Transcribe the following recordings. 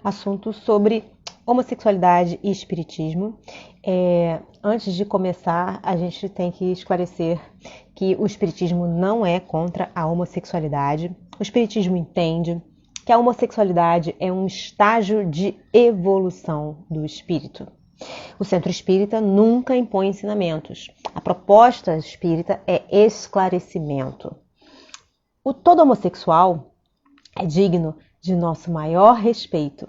Assunto sobre homossexualidade e espiritismo. Antes de começar, a gente tem que esclarecer que o espiritismo não é contra a homossexualidade. O espiritismo entende que a homossexualidade é um estágio de evolução do espírito. O centro espírita nunca impõe ensinamentos. A proposta espírita é esclarecimento. Todo homossexual é digno de nosso maior respeito.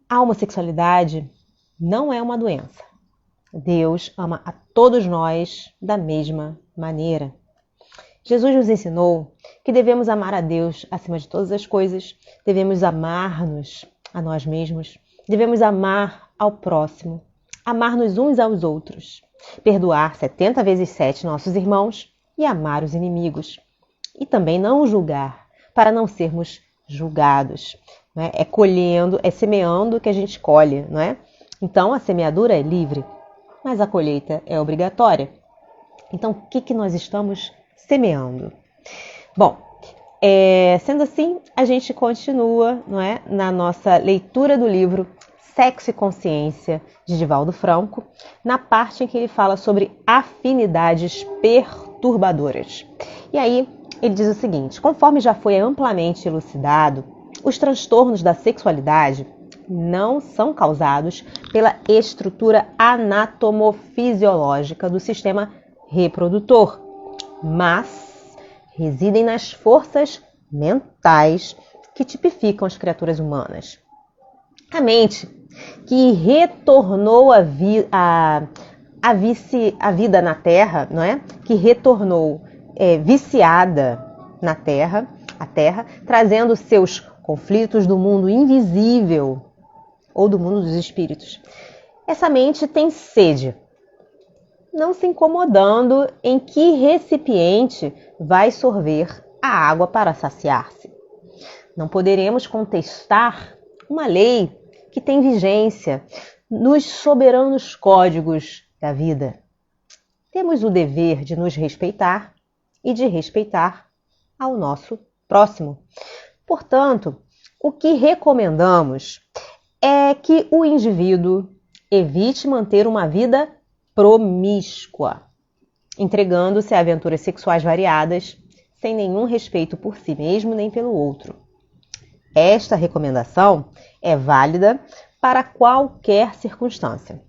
A homossexualidade não é uma doença. Deus ama a todos nós da mesma maneira. Jesus nos ensinou que devemos amar a Deus acima de todas as coisas, devemos amar-nos a nós mesmos, devemos amar ao próximo, amar-nos uns aos outros, perdoar 70 vezes 7 nossos irmãos e amar os inimigos. E também não julgar, para não sermos julgados. Né? É semeando que a gente colhe. Não é? Então, a semeadura é livre, mas a colheita é obrigatória. Então, o que nós estamos semeando? Bom, sendo assim, a gente continua, não é, na nossa leitura do livro Sexo e Consciência, de Divaldo Franco, na parte em que ele fala sobre afinidades perturbadoras. E aí, ele diz o seguinte: conforme já foi amplamente elucidado, os transtornos da sexualidade não são causados pela estrutura anatomofisiológica do sistema reprodutor, mas residem nas forças mentais que tipificam as criaturas humanas. A mente, que retornou a vida na Terra, não é? Que retornou viciada na Terra, a Terra, trazendo seus conflitos do mundo invisível ou do mundo dos espíritos. Essa mente tem sede, não se incomodando em que recipiente vai sorver a água para saciar-se. Não poderemos contestar uma lei que tem vigência nos soberanos códigos da vida. Temos o dever de nos respeitar e de respeitar ao nosso próximo. Portanto, o que recomendamos é que o indivíduo evite manter uma vida promíscua, entregando-se a aventuras sexuais variadas, sem nenhum respeito por si mesmo nem pelo outro. Esta recomendação é válida para qualquer circunstância.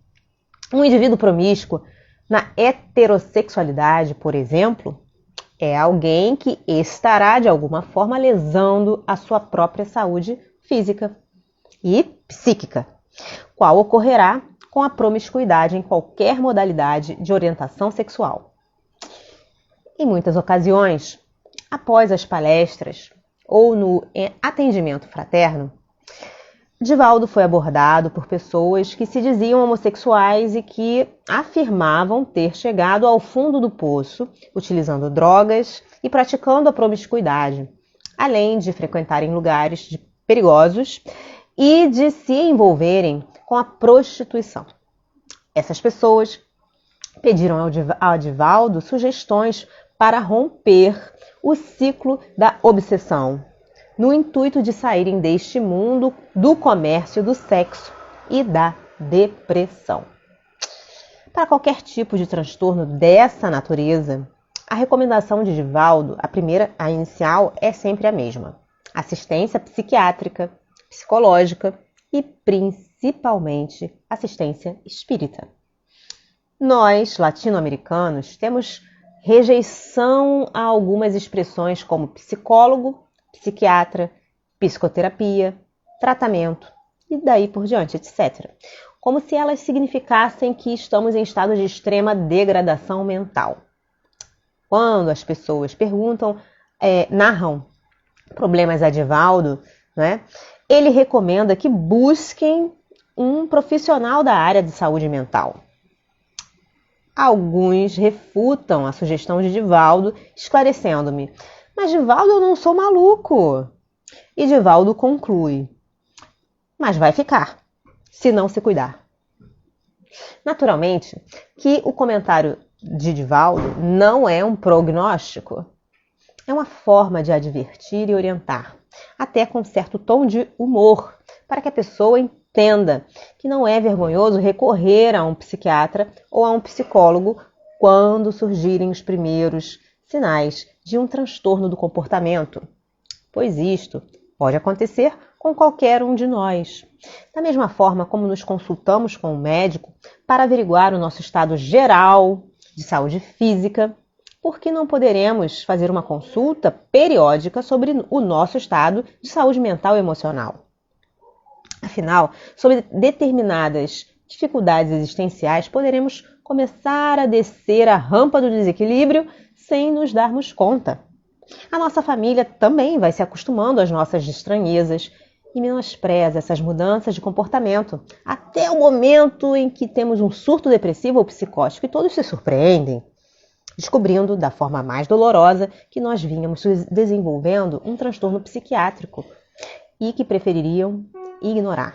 Um indivíduo promíscuo na heterossexualidade, por exemplo, é alguém que estará de alguma forma lesando a sua própria saúde física e psíquica, qual ocorrerá com a promiscuidade em qualquer modalidade de orientação sexual. Em muitas ocasiões, após as palestras ou no atendimento fraterno, Divaldo foi abordado por pessoas que se diziam homossexuais e que afirmavam ter chegado ao fundo do poço, utilizando drogas e praticando a promiscuidade, além de frequentarem lugares perigosos e de se envolverem com a prostituição. Essas pessoas pediram ao Divaldo sugestões para romper o ciclo da obsessão, no intuito de saírem deste mundo do comércio do sexo e da depressão. Para qualquer tipo de transtorno dessa natureza, a recomendação de Divaldo, a inicial, é sempre a mesma: assistência psiquiátrica, psicológica e principalmente assistência espírita. Nós, latino-americanos, temos rejeição a algumas expressões como psicólogo, psiquiatra, psicoterapia, tratamento e daí por diante, etc. Como se elas significassem que estamos em estado de extrema degradação mental. Quando as pessoas narram problemas a Divaldo, né, ele recomenda que busquem um profissional da área de saúde mental. Alguns refutam a sugestão de Divaldo, esclarecendo-me: mas Divaldo, eu não sou maluco. E Divaldo conclui: mas vai ficar, se não se cuidar. Naturalmente que o comentário de Divaldo não é um prognóstico, é uma forma de advertir e orientar, até com certo tom de humor, para que a pessoa entenda que não é vergonhoso recorrer a um psiquiatra ou a um psicólogo quando surgirem os primeiros sinais de um transtorno do comportamento, pois isto pode acontecer com qualquer um de nós. Da mesma forma como nos consultamos com um médico para averiguar o nosso estado geral de saúde física, por que não poderemos fazer uma consulta periódica sobre o nosso estado de saúde mental e emocional? Afinal, sobre determinadas dificuldades existenciais, poderemos começar a descer a rampa do desequilíbrio sem nos darmos conta. A nossa família também vai se acostumando às nossas estranhezas e menospreza essas mudanças de comportamento, até o momento em que temos um surto depressivo ou psicótico e todos se surpreendem, descobrindo da forma mais dolorosa que nós vínhamos desenvolvendo um transtorno psiquiátrico e que prefeririam ignorar.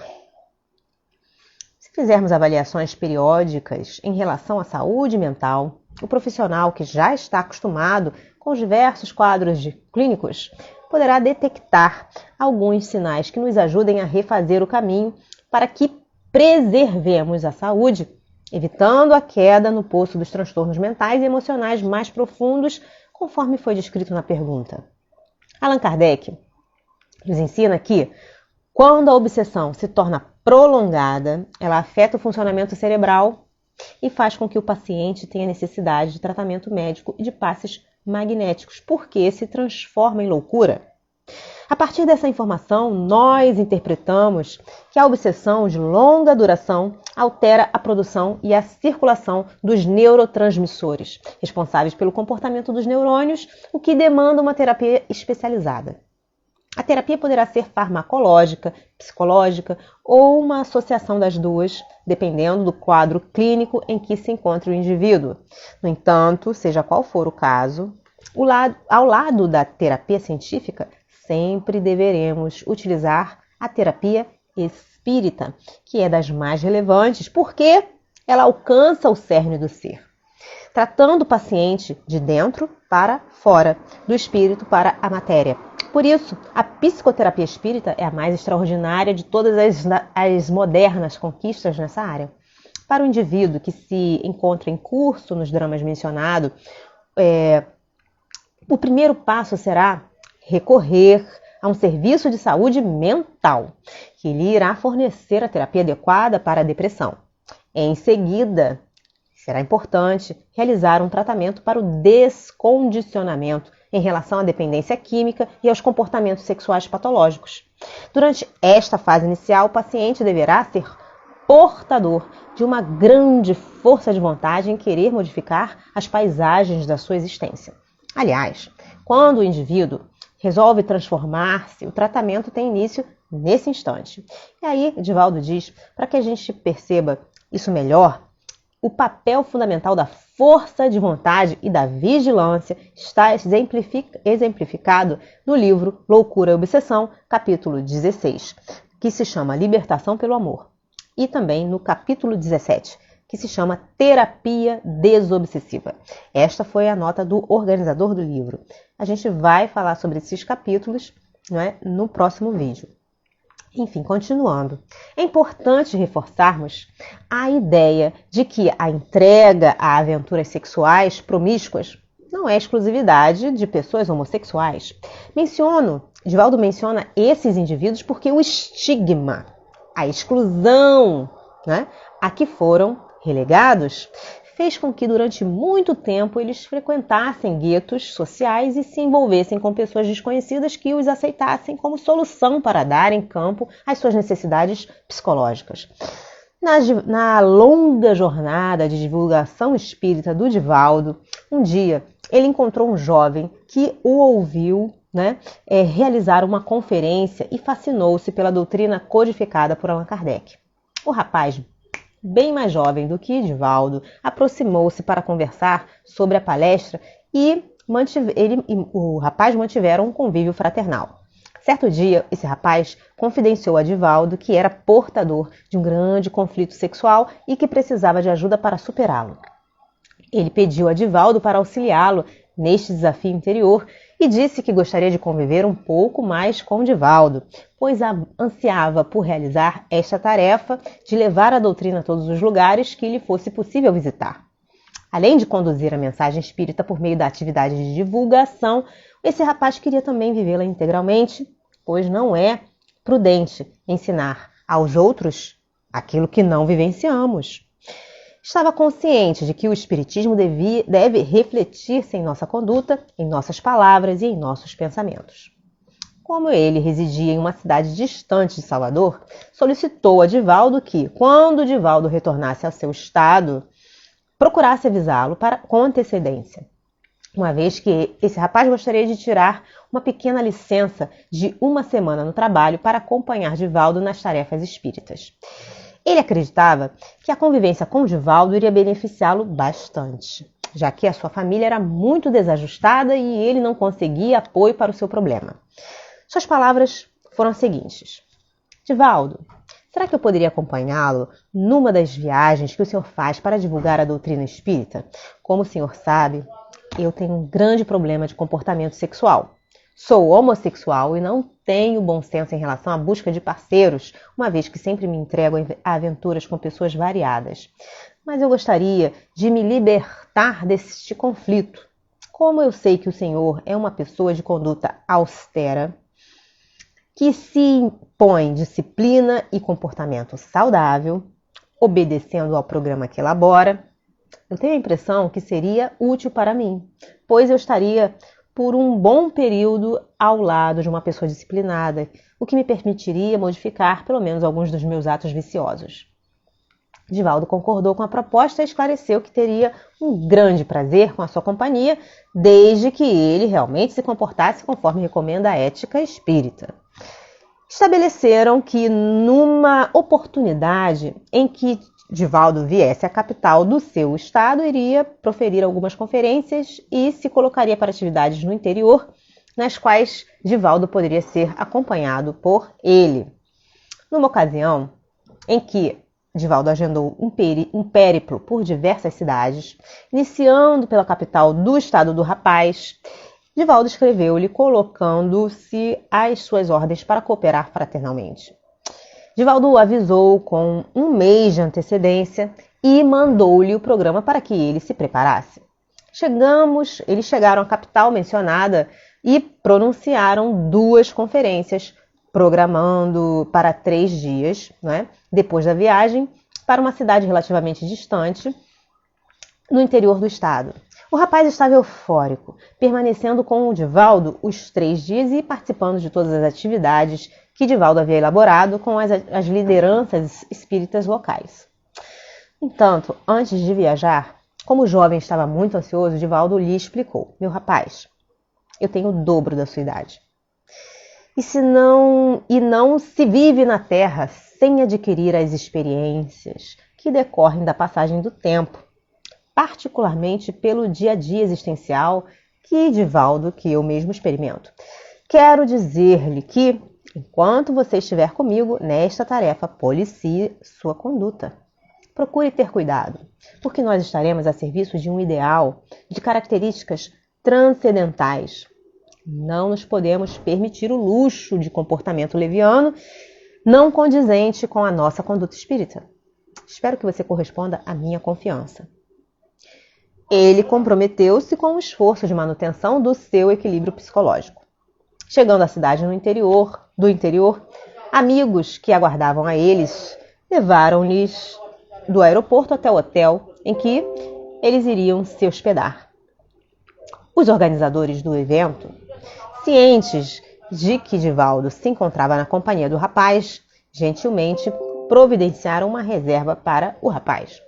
Se fizermos avaliações periódicas em relação à saúde mental, o profissional que já está acostumado com os diversos quadros clínicos poderá detectar alguns sinais que nos ajudem a refazer o caminho para que preservemos a saúde, evitando a queda no poço dos transtornos mentais e emocionais mais profundos, conforme foi descrito na pergunta. Allan Kardec nos ensina que, quando a obsessão se torna prolongada, ela afeta o funcionamento cerebral e faz com que o paciente tenha necessidade de tratamento médico e de passes magnéticos, porque se transforma em loucura. A partir dessa informação, nós interpretamos que a obsessão de longa duração altera a produção e a circulação dos neurotransmissores, responsáveis pelo comportamento dos neurônios, o que demanda uma terapia especializada. A terapia poderá ser farmacológica, psicológica ou uma associação das duas, dependendo do quadro clínico em que se encontra o indivíduo. No entanto, seja qual for o caso, ao lado da terapia científica, sempre deveremos utilizar a terapia espírita, que é das mais relevantes, porque ela alcança o cerne do ser, tratando o paciente de dentro para fora, do espírito para a matéria. Por isso, a psicoterapia espírita é a mais extraordinária de todas as modernas conquistas nessa área. Para o indivíduo que se encontra em curso nos dramas mencionados, o primeiro passo será recorrer a um serviço de saúde mental, que lhe irá fornecer a terapia adequada para a depressão. Em seguida, será importante realizar um tratamento para o descondicionamento em relação à dependência química e aos comportamentos sexuais patológicos. Durante esta fase inicial, o paciente deverá ser portador de uma grande força de vontade em querer modificar as paisagens da sua existência. Aliás, quando o indivíduo resolve transformar-se, o tratamento tem início nesse instante. E aí, Divaldo diz, para que a gente perceba isso melhor, o papel fundamental da força de vontade e da vigilância está exemplificado no livro Loucura e Obsessão, capítulo 16, que se chama Libertação pelo Amor, e também no capítulo 17, que se chama Terapia Desobsessiva. Esta foi a nota do organizador do livro. A gente vai falar sobre esses capítulos, no próximo vídeo. Enfim, continuando, é importante reforçarmos a ideia de que a entrega a aventuras sexuais promíscuas não é exclusividade de pessoas homossexuais. Divaldo menciona esses indivíduos porque o estigma, a exclusão, a que foram relegados, fez com que durante muito tempo eles frequentassem guetos sociais e se envolvessem com pessoas desconhecidas que os aceitassem como solução para darem campo às suas necessidades psicológicas. Na longa jornada de divulgação espírita do Divaldo, um dia ele encontrou um jovem que o ouviu realizar uma conferência e fascinou-se pela doutrina codificada por Allan Kardec. O rapaz, bem mais jovem do que Divaldo, aproximou-se para conversar sobre a palestra e o rapaz mantiveram um convívio fraternal. Certo dia, esse rapaz confidenciou a Divaldo que era portador de um grande conflito sexual e que precisava de ajuda para superá-lo. Ele pediu a Divaldo para auxiliá-lo neste desafio interior e disse que gostaria de conviver um pouco mais com Divaldo, pois ansiava por realizar esta tarefa de levar a doutrina a todos os lugares que lhe fosse possível visitar. Além de conduzir a mensagem espírita por meio da atividade de divulgação, esse rapaz queria também vivê-la integralmente, pois não é prudente ensinar aos outros aquilo que não vivenciamos. Estava consciente de que o Espiritismo deve refletir-se em nossa conduta, em nossas palavras e em nossos pensamentos. Como ele residia em uma cidade distante de Salvador, solicitou a Divaldo que, quando Divaldo retornasse ao seu estado, procurasse avisá-lo com antecedência, uma vez que esse rapaz gostaria de tirar uma pequena licença de uma semana no trabalho para acompanhar Divaldo nas tarefas espíritas. Ele acreditava que a convivência com Divaldo iria beneficiá-lo bastante, já que a sua família era muito desajustada e ele não conseguia apoio para o seu problema. Suas palavras foram as seguintes: Divaldo, será que eu poderia acompanhá-lo numa das viagens que o senhor faz para divulgar a doutrina espírita? Como o senhor sabe, eu tenho um grande problema de comportamento sexual. Sou homossexual e não tenho bom senso em relação à busca de parceiros, uma vez que sempre me entrego a aventuras com pessoas variadas. Mas eu gostaria de me libertar deste conflito. Como eu sei que o senhor é uma pessoa de conduta austera, que se impõe disciplina e comportamento saudável, obedecendo ao programa que elabora, eu tenho a impressão que seria útil para mim, pois eu estaria por um bom período ao lado de uma pessoa disciplinada, o que me permitiria modificar pelo menos alguns dos meus atos viciosos. Divaldo concordou com a proposta e esclareceu que teria um grande prazer com a sua companhia, desde que ele realmente se comportasse conforme recomenda a ética espírita. Estabeleceram que, numa oportunidade em que Divaldo viesse à capital do seu estado, iria proferir algumas conferências e se colocaria para atividades no interior, nas quais Divaldo poderia ser acompanhado por ele. Numa ocasião em que Divaldo agendou um périplo por diversas cidades, iniciando pela capital do estado do rapaz, Divaldo escreveu-lhe colocando-se às suas ordens para cooperar fraternalmente. Divaldo o avisou com um mês de antecedência e mandou-lhe o programa para que ele se preparasse. Eles chegaram à capital mencionada e pronunciaram 2 conferências, programando para 3 dias, depois da viagem, para uma cidade relativamente distante, no interior do estado. O rapaz estava eufórico, permanecendo com o Divaldo os 3 dias e participando de todas as atividades que Divaldo havia elaborado com as lideranças espíritas locais. Entanto, antes de viajar, como o jovem estava muito ansioso, Divaldo lhe explicou: meu rapaz, eu tenho o dobro da sua idade. E não se vive na Terra sem adquirir as experiências que decorrem da passagem do tempo, particularmente pelo dia a dia existencial que eu mesmo experimento. Quero dizer-lhe que, enquanto você estiver comigo nesta tarefa, policie sua conduta. Procure ter cuidado, porque nós estaremos a serviço de um ideal de características transcendentais. Não nos podemos permitir o luxo de comportamento leviano não condizente com a nossa conduta espírita. Espero que você corresponda à minha confiança. Ele comprometeu-se com o esforço de manutenção do seu equilíbrio psicológico. Chegando à cidade do interior, amigos que aguardavam a eles levaram-lhes do aeroporto até o hotel em que eles iriam se hospedar. Os organizadores do evento, cientes de que Divaldo se encontrava na companhia do rapaz, gentilmente providenciaram uma reserva para o rapaz.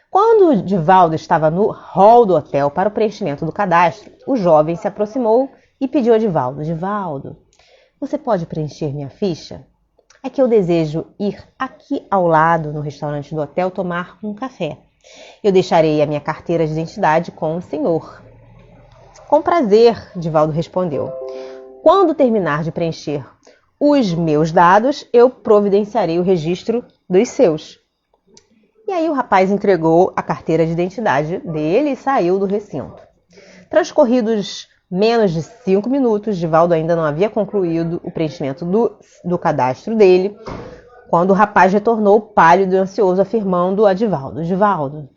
Quando Divaldo estava no hall do hotel para o preenchimento do cadastro, o jovem se aproximou e pediu a Divaldo: Divaldo, você pode preencher minha ficha? É que eu desejo ir aqui ao lado, no restaurante do hotel, tomar um café. Eu deixarei a minha carteira de identidade com o senhor. Com prazer, Divaldo respondeu. Quando terminar de preencher os meus dados, eu providenciarei o registro dos seus. E aí o rapaz entregou a carteira de identidade dele e saiu do recinto. Transcorridos Menos de 5 minutos, Divaldo ainda não havia concluído o preenchimento do cadastro dele, quando o rapaz retornou pálido e ansioso, afirmando a Divaldo: Divaldo,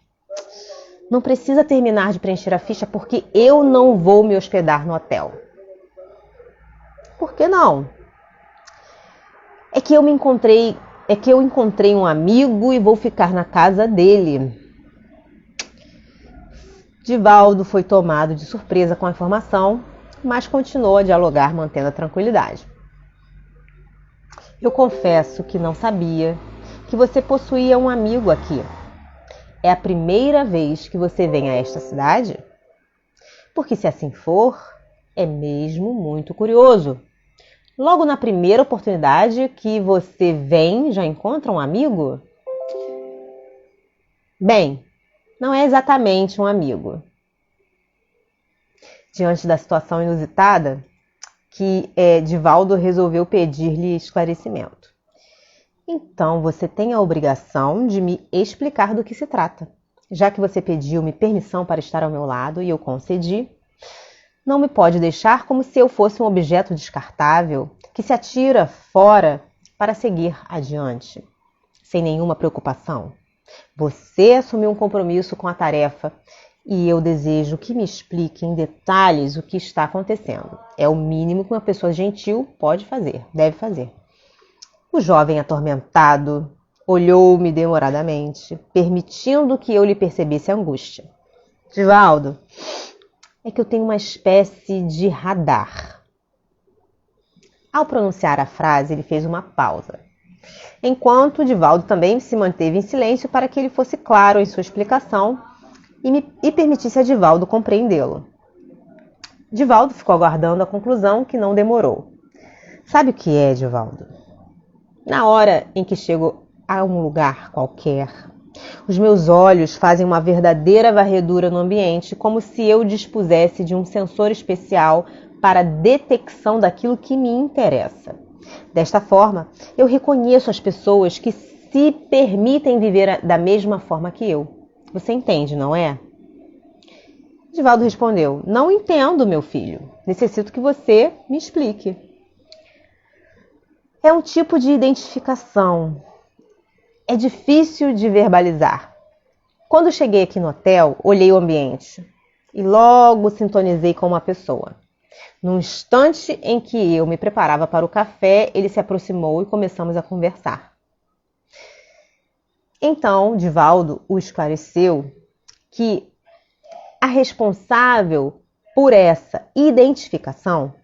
não precisa terminar de preencher a ficha porque eu não vou me hospedar no hotel. Por que não? É que eu encontrei um amigo e vou ficar na casa dele. Divaldo foi tomado de surpresa com a informação, mas continuou a dialogar, mantendo a tranquilidade. Eu confesso que não sabia que você possuía um amigo aqui. É a primeira vez que você vem a esta cidade? Porque se assim for, é mesmo muito curioso. Logo na primeira oportunidade que você vem, já encontra um amigo? Bem, não é exatamente um amigo. Diante da situação inusitada, Divaldo resolveu pedir-lhe esclarecimento. Então, você tem a obrigação de me explicar do que se trata. Já que você pediu-me permissão para estar ao meu lado e eu concedi, não me pode deixar como se eu fosse um objeto descartável que se atira fora para seguir adiante, sem nenhuma preocupação. Você assumiu um compromisso com a tarefa e eu desejo que me explique em detalhes o que está acontecendo. É o mínimo que uma pessoa gentil deve fazer. O jovem atormentado olhou-me demoradamente, permitindo que eu lhe percebesse a angústia. Divaldo, é que eu tenho uma espécie de radar. Ao pronunciar a frase, ele fez uma pausa, enquanto Divaldo também se manteve em silêncio para que ele fosse claro em sua explicação e permitisse a Divaldo compreendê-lo. Divaldo ficou aguardando a conclusão, que não demorou. Sabe o que é, Divaldo? Na hora em que chego a um lugar qualquer, os meus olhos fazem uma verdadeira varredura no ambiente, como se eu dispusesse de um sensor especial para a detecção daquilo que me interessa. Desta forma, eu reconheço as pessoas que se permitem viver da mesma forma que eu. Você entende, não é? Divaldo respondeu: Não entendo, meu filho. Necessito que você me explique. É um tipo de identificação. É difícil de verbalizar. Quando cheguei aqui no hotel, olhei o ambiente e logo sintonizei com uma pessoa. No instante em que eu me preparava para o café, ele se aproximou e começamos a conversar. Então, Divaldo o esclareceu que a responsável por essa identificação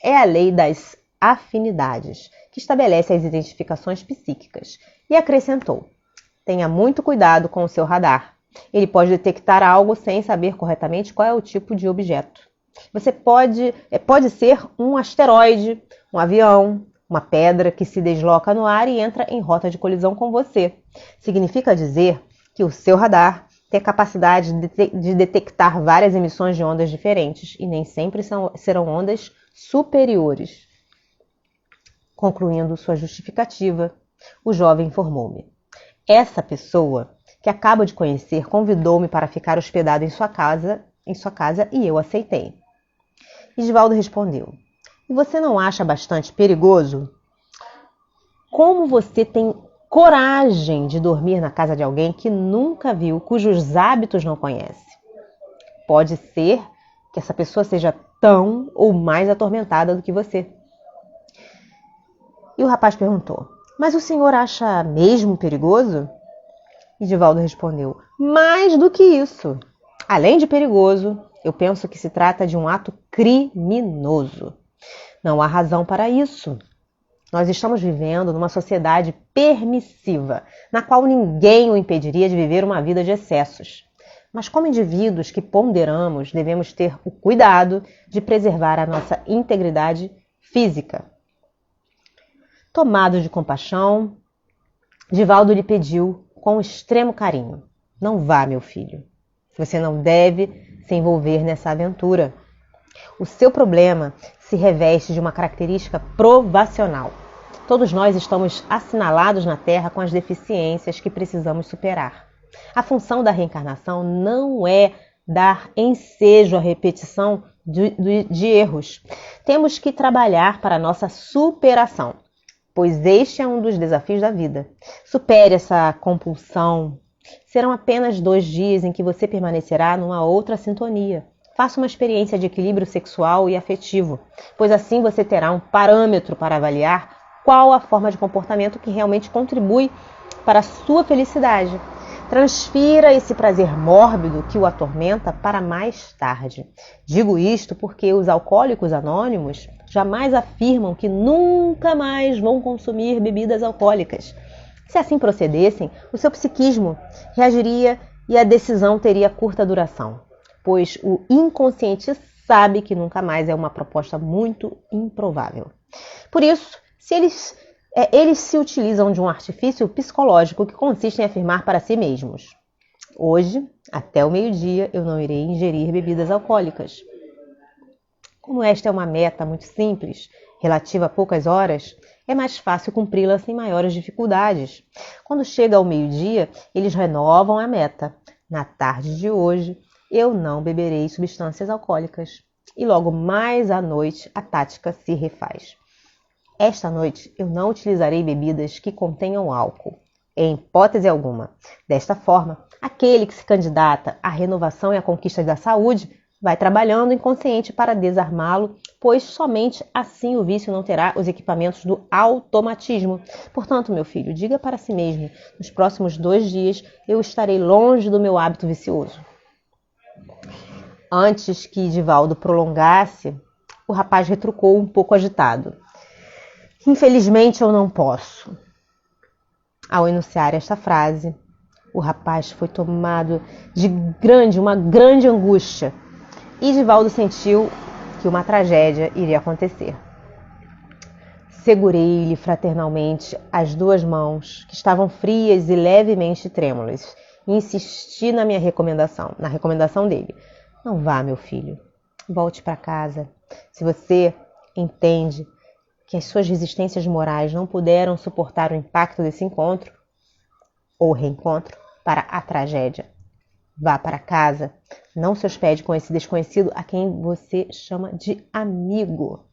é a lei das afinidades, que estabelece as identificações psíquicas, e acrescentou: tenha muito cuidado com o seu radar. Ele pode detectar algo sem saber corretamente qual é o tipo de objeto. Você pode ser um asteroide, um avião, uma pedra que se desloca no ar e entra em rota de colisão com você. Significa dizer que o seu radar tem a capacidade de detectar várias emissões de ondas diferentes e nem sempre serão ondas superiores. Concluindo sua justificativa, o jovem informou-me: essa pessoa que acabo de conhecer convidou-me para ficar hospedado em sua casa e eu aceitei. Divaldo respondeu: e você não acha bastante perigoso? Como você tem coragem de dormir na casa de alguém que nunca viu, cujos hábitos não conhece? Pode ser que essa pessoa seja tão ou mais atormentada do que você. E o rapaz perguntou: mas o senhor acha mesmo perigoso? E Divaldo respondeu: mais do que isso. Além de perigoso, eu penso que se trata de um ato criminoso. Não há razão para isso. Nós estamos vivendo numa sociedade permissiva, na qual ninguém o impediria de viver uma vida de excessos. Mas como indivíduos que ponderamos, devemos ter o cuidado de preservar a nossa integridade física. Tomado de compaixão, Divaldo lhe pediu com extremo carinho: não vá, meu filho. Você não deve se envolver nessa aventura. O seu problema se reveste de uma característica provacional. Todos nós estamos assinalados na Terra com as deficiências que precisamos superar. A função da reencarnação não é dar ensejo à repetição de erros. Temos que trabalhar para a nossa superação, pois este é um dos desafios da vida. Supere essa compulsão. Serão apenas 2 dias em que você permanecerá numa outra sintonia. Faça uma experiência de equilíbrio sexual e afetivo, pois assim você terá um parâmetro para avaliar qual a forma de comportamento que realmente contribui para a sua felicidade. Transfira esse prazer mórbido que o atormenta para mais tarde. Digo isto porque os alcoólicos anônimos jamais afirmam que nunca mais vão consumir bebidas alcoólicas. Se assim procedessem, o seu psiquismo reagiria e a decisão teria curta duração, pois o inconsciente sabe que nunca mais é uma proposta muito improvável. Por isso, eles se utilizam de um artifício psicológico que consiste em afirmar para si mesmos: hoje, até o meio-dia, eu não irei ingerir bebidas alcoólicas. Como esta é uma meta muito simples, relativa a poucas horas, é mais fácil cumpri-la sem maiores dificuldades. Quando chega ao meio-dia, eles renovam a meta. Na tarde de hoje, eu não beberei substâncias alcoólicas. E logo mais à noite, a tática se refaz. Esta noite, eu não utilizarei bebidas que contenham álcool, em hipótese alguma. Desta forma, aquele que se candidata à renovação e à conquista da saúde vai trabalhando inconsciente para desarmá-lo, pois somente assim o vício não terá os equipamentos do automatismo. Portanto, meu filho, diga para si mesmo: nos próximos 2 dias eu estarei longe do meu hábito vicioso. Antes que Divaldo prolongasse, o rapaz retrucou um pouco agitado: infelizmente eu não posso. Ao enunciar esta frase, o rapaz foi tomado de uma grande angústia, e Divaldo sentiu que uma tragédia iria acontecer. Segurei-lhe fraternalmente as 2 mãos, que estavam frias e levemente trêmulas, e insisti na recomendação dele: não vá, meu filho, volte para casa. Se você entende que as suas resistências morais não puderam suportar o impacto desse encontro ou reencontro para a tragédia, vá para casa. Não se hospede com esse desconhecido a quem você chama de amigo.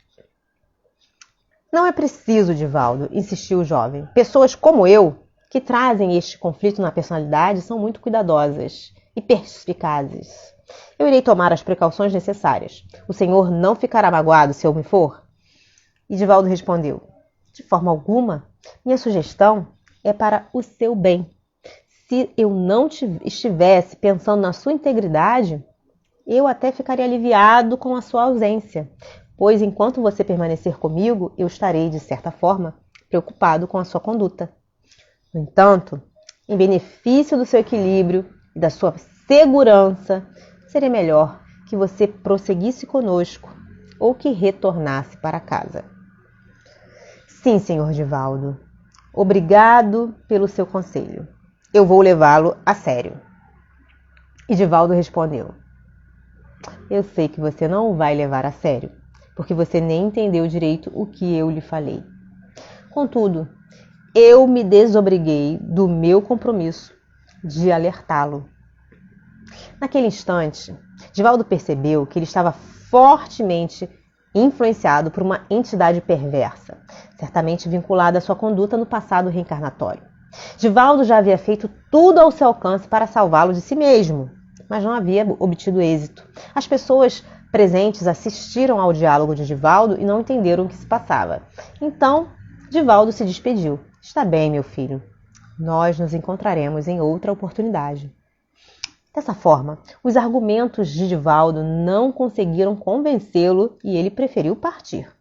Não é preciso, Divaldo, insistiu o jovem. Pessoas como eu, que trazem este conflito na personalidade, são muito cuidadosas e perspicazes. Eu irei tomar as precauções necessárias. O senhor não ficará magoado se eu me for? E Divaldo respondeu: de forma alguma. Minha sugestão é para o seu bem. Se eu não estivesse pensando na sua integridade, eu até ficaria aliviado com a sua ausência, pois enquanto você permanecer comigo, eu estarei, de certa forma, preocupado com a sua conduta. No entanto, em benefício do seu equilíbrio e da sua segurança, seria melhor que você prosseguisse conosco ou que retornasse para casa. Sim, senhor Divaldo. Obrigado pelo seu conselho. Eu vou levá-lo a sério. E Divaldo respondeu: eu sei que você não o vai levar a sério, porque você nem entendeu direito o que eu lhe falei. Contudo, eu me desobriguei do meu compromisso de alertá-lo. Naquele instante, Divaldo percebeu que ele estava fortemente influenciado por uma entidade perversa, certamente vinculada à sua conduta no passado reencarnatório. Divaldo já havia feito tudo ao seu alcance para salvá-lo de si mesmo, mas não havia obtido êxito. As pessoas presentes assistiram ao diálogo de Divaldo e não entenderam o que se passava. Então, Divaldo se despediu. Está bem, meu filho. Nós nos encontraremos em outra oportunidade. Dessa forma, os argumentos de Divaldo não conseguiram convencê-lo e ele preferiu partir.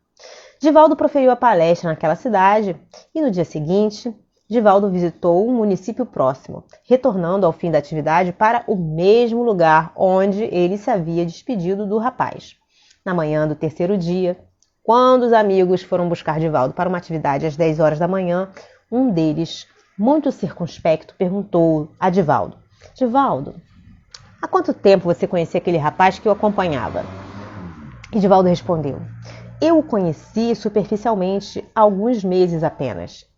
Divaldo proferiu a palestra naquela cidade e no dia seguinte, Divaldo visitou um município próximo, retornando ao fim da atividade para o mesmo lugar onde ele se havia despedido do rapaz. Na manhã do 3º dia, quando os amigos foram buscar Divaldo para uma atividade às 10 horas da manhã, um deles, muito circunspecto, perguntou a Divaldo: Divaldo, há quanto tempo você conhecia aquele rapaz que o acompanhava? E Divaldo respondeu: eu o conheci superficialmente há alguns meses apenas.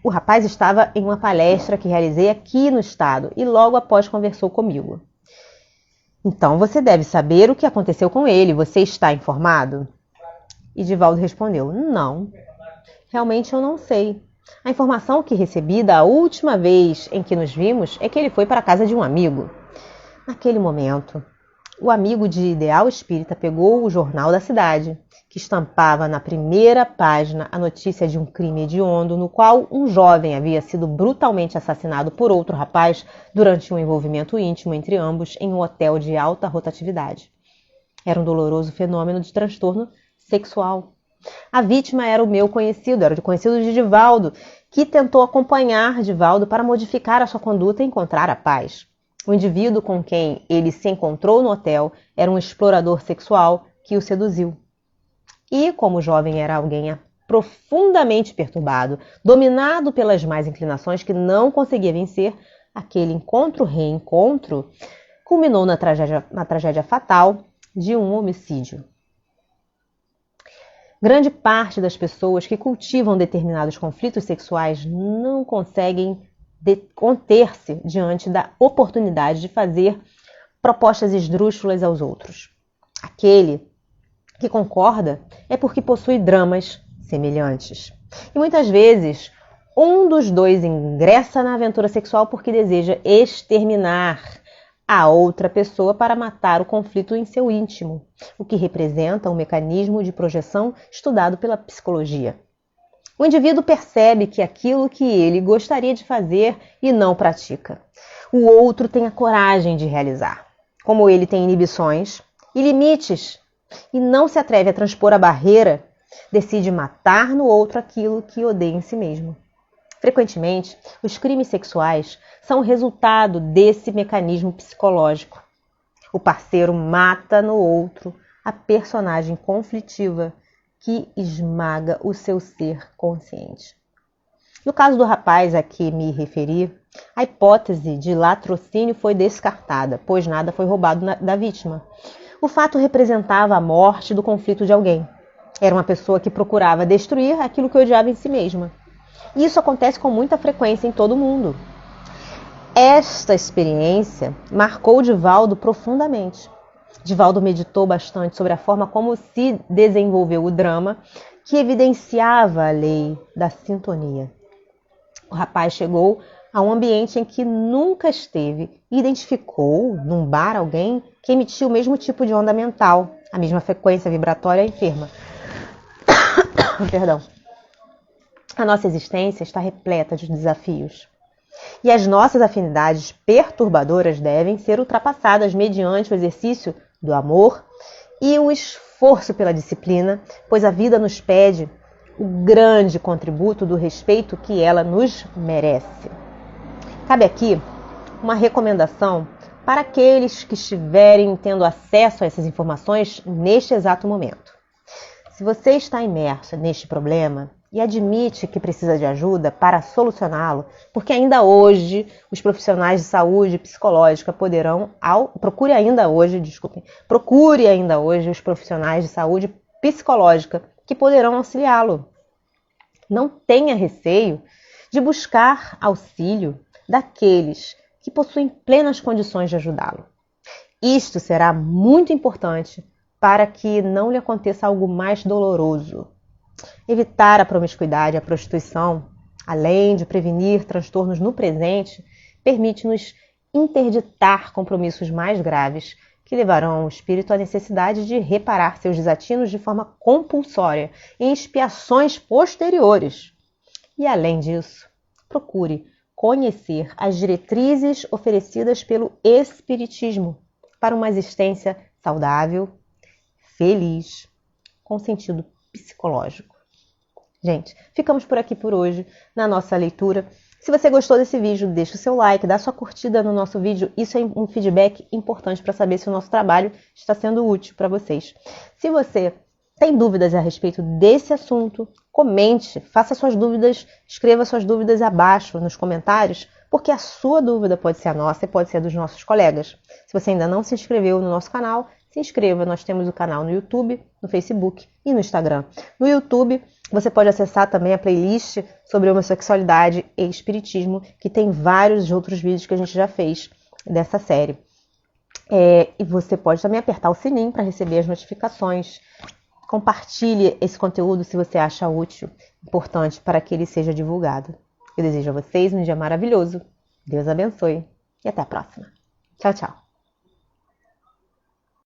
O rapaz estava em uma palestra que realizei aqui no estado e logo após conversou comigo. Então você deve saber o que aconteceu com ele. Você está informado? E Divaldo respondeu: não, realmente eu não sei. A informação que recebi da última vez em que nos vimos é que ele foi para a casa de um amigo. Naquele momento, o amigo de ideal espírita pegou o jornal da cidade, que estampava na primeira página a notícia de um crime hediondo no qual um jovem havia sido brutalmente assassinado por outro rapaz durante um envolvimento íntimo entre ambos em um hotel de alta rotatividade. Era um doloroso fenômeno de transtorno sexual. A vítima era o meu conhecido, era o conhecido de Divaldo, que tentou acompanhar Divaldo para modificar a sua conduta e encontrar a paz. O indivíduo com quem ele se encontrou no hotel era um explorador sexual que o seduziu. E, como o jovem era alguém profundamente perturbado, dominado pelas más inclinações que não conseguia vencer, aquele encontro-reencontro culminou na tragédia fatal de um homicídio. Grande parte das pessoas que cultivam determinados conflitos sexuais não conseguem conter-se diante da oportunidade de fazer propostas esdrúxulas aos outros. Aquele que concorda é porque possui dramas semelhantes. E muitas vezes, um dos dois ingressa na aventura sexual porque deseja exterminar a outra pessoa para matar o conflito em seu íntimo, o que representa um mecanismo de projeção estudado pela psicologia. O indivíduo percebe que aquilo que ele gostaria de fazer e não pratica, o outro tem a coragem de realizar. Como ele tem inibições e limites e não se atreve a transpor a barreira, decide matar no outro aquilo que odeia em si mesmo. Frequentemente, os crimes sexuais são o resultado desse mecanismo psicológico. O parceiro mata no outro a personagem conflitiva que esmaga o seu ser consciente. No caso do rapaz a que me referi, a hipótese de latrocínio foi descartada, pois nada foi roubado da vítima. O fato representava a morte do conflito de alguém. Era uma pessoa que procurava destruir aquilo que odiava em si mesma. Isso acontece com muita frequência em todo o mundo. Esta experiência marcou Divaldo profundamente. Divaldo meditou bastante sobre a forma como se desenvolveu o drama que evidenciava a lei da sintonia. O rapaz chegou a um ambiente em que nunca esteve e identificou num bar alguém que emitia o mesmo tipo de onda mental, a mesma frequência vibratória enferma. Perdão. A nossa existência está repleta de desafios. E as nossas afinidades perturbadoras devem ser ultrapassadas mediante o exercício do amor e o esforço pela disciplina, pois a vida nos pede o grande contributo do respeito que ela nos merece. Cabe aqui uma recomendação para aqueles que estiverem tendo acesso a essas informações neste exato momento. Se você está imerso neste problema e admite que precisa de ajuda para solucioná-lo, porque ainda hoje os profissionais de saúde psicológica procure ainda hoje os profissionais de saúde psicológica que poderão auxiliá-lo. Não tenha receio de buscar auxílio daqueles que possuem plenas condições de ajudá-lo. Isto será muito importante para que não lhe aconteça algo mais doloroso. Evitar a promiscuidade e a prostituição, além de prevenir transtornos no presente, permite-nos interditar compromissos mais graves que levarão o espírito à necessidade de reparar seus desatinos de forma compulsória em expiações posteriores. E, além disso, procure conhecer as diretrizes oferecidas pelo Espiritismo para uma existência saudável, feliz, com sentido psicológico. Gente, ficamos por aqui por hoje na nossa leitura. Se você gostou desse vídeo, deixa o seu like, dá sua curtida no nosso vídeo. Isso é um feedback importante para saber se o nosso trabalho está sendo útil para vocês. Se você tem dúvidas a respeito desse assunto, comente, faça suas dúvidas, escreva suas dúvidas abaixo nos comentários, porque a sua dúvida pode ser a nossa e pode ser a dos nossos colegas. Se você ainda não se inscreveu no nosso canal, se inscreva. Nós temos o canal no YouTube, no Facebook e no Instagram. No YouTube, você pode acessar também a playlist sobre homossexualidade e espiritismo, que tem vários outros vídeos que a gente já fez dessa série. E você pode também apertar o sininho para receber as notificações. Compartilhe esse conteúdo se você acha útil, importante para que ele seja divulgado. Eu desejo a vocês um dia maravilhoso. Deus abençoe e até a próxima. Tchau, tchau.